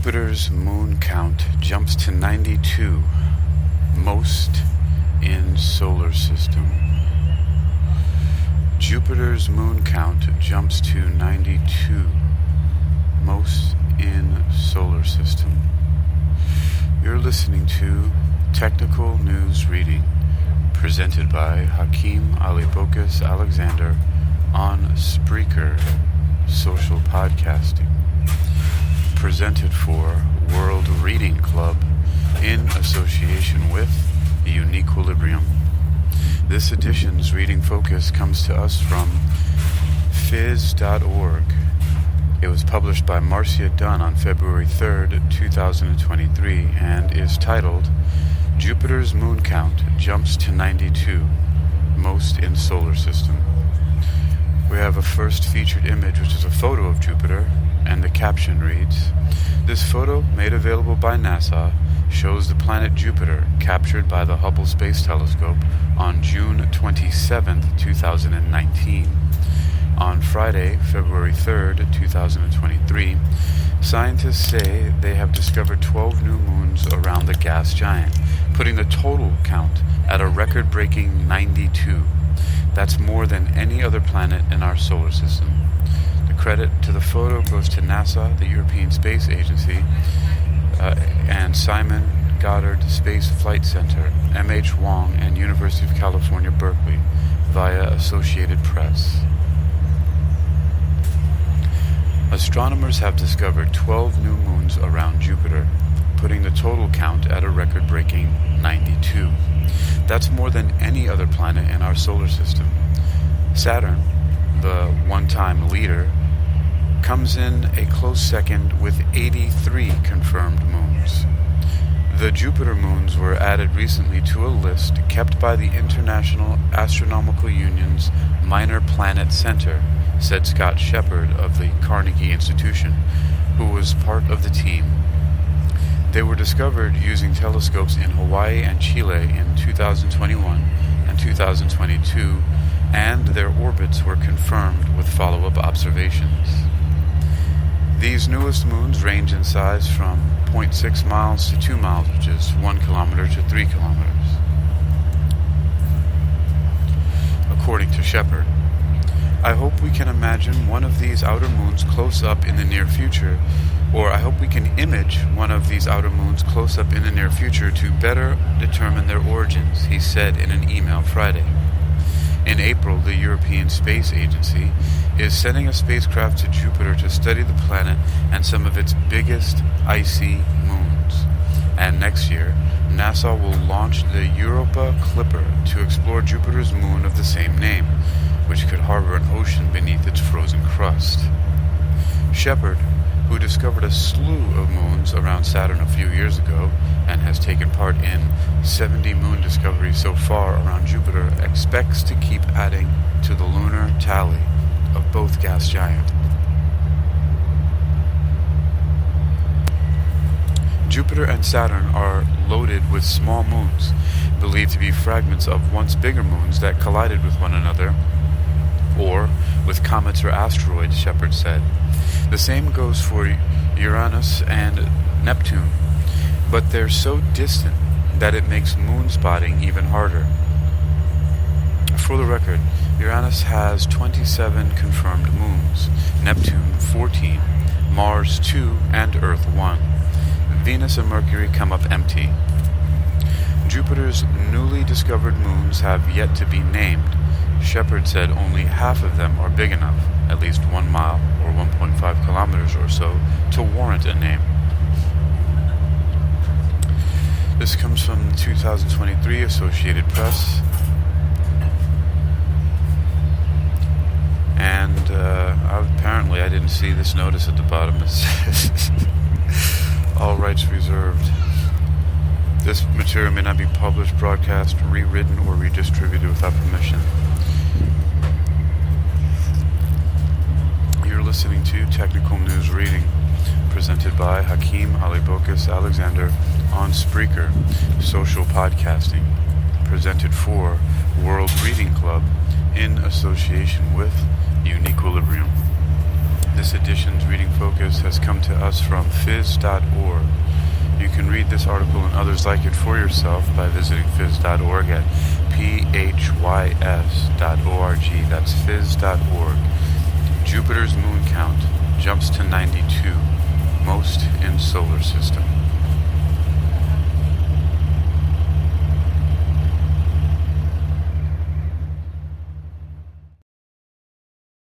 Jupiter's moon count jumps to 92, most in solar system. Jupiter's moon count jumps to 92, most in solar system. You're listening to Technical News Reading, presented by Hakeem Alibokas Alexander on Spreaker, social podcasting. Presented for World Reading Club in association with Uniquilibrium. This edition's reading focus comes to us from phys.org. It was published by Marcia Dunn on February 3rd, 2023, and is titled Jupiter's Moon Count Jumps to 92, Most in Solar System. We have a first featured image, which is a photo of Jupiter, and the caption reads, "This photo, made available by NASA, shows the planet Jupiter captured by the Hubble Space Telescope on June 27, 2019. On Friday, February 3rd, 2023, scientists say they have discovered 12 new moons around the gas giant, putting the total count at a record-breaking 92. That's more than any other planet in our solar system. The credit to the photo goes to NASA, the European Space Agency, and Simon Goddard Space Flight Center, M.H. Wong, and University of California, Berkeley, via Associated Press. Astronomers have discovered 12 new moons around Jupiter, putting the total count at a record-breaking 92. That's more than any other planet in our solar system. Saturn, the one-time leader, comes in a close second with 83 confirmed moons. The Jupiter moons were added recently to a list kept by the International Astronomical Union's Minor Planet Center, said Scott Shepard of the Carnegie Institution, who was part of the team. They were discovered using telescopes in Hawaii and Chile in 2021 and 2022, and their orbits were confirmed with follow-up observations. These newest moons range in size from 0.6 miles to 2 miles, which is 1 kilometer to 3 kilometers. According to Shepard, I hope we can imagine one of these outer moons close up in the near future, or I hope we can image one of these outer moons close up in the near future to better determine their origins, he said in an email Friday. In April, the European Space Agency is sending a spacecraft to Jupiter to study the planet and some of its biggest icy moons. And next year, NASA will launch the Europa Clipper to explore Jupiter's moon of the same name, which could harbor an ocean beneath its frozen crust. Shepard, who discovered a slew of moons around Saturn a few years ago and has taken part in 70 moon discoveries so far around Jupiter, expects to keep adding to the lunar tally of both gas giants. Jupiter and Saturn are loaded with small moons, believed to be fragments of once bigger moons that collided with one another, or with comets or asteroids, Shepard said. The same goes for Uranus and Neptune, but they're so distant that it makes moon spotting even harder. For the record, Uranus has 27 confirmed moons, Neptune 14, Mars 2, and Earth 1. Venus and Mercury come up empty. Jupiter's newly discovered moons have yet to be named. Shepard said only half of them are big enough, at least 1 mile or 1.5 kilometers or so, to warrant a name. This comes from the 2023 Associated Press. And apparently I didn't see this notice at the bottom. It says, all rights reserved. This material may not be published, broadcast, rewritten, or redistributed without permission. You're listening to Technical News Reading, presented by Hakeem Alibokas Alexander on Spreaker, social podcasting, presented for World Reading Club in association with Uniquilibrium. This edition's reading focus has come to us from phys.org. You can read this article and others like it for yourself by visiting phys.org at phys.org. That's phys.org. Jupiter's moon count jumps to 92, most in solar system.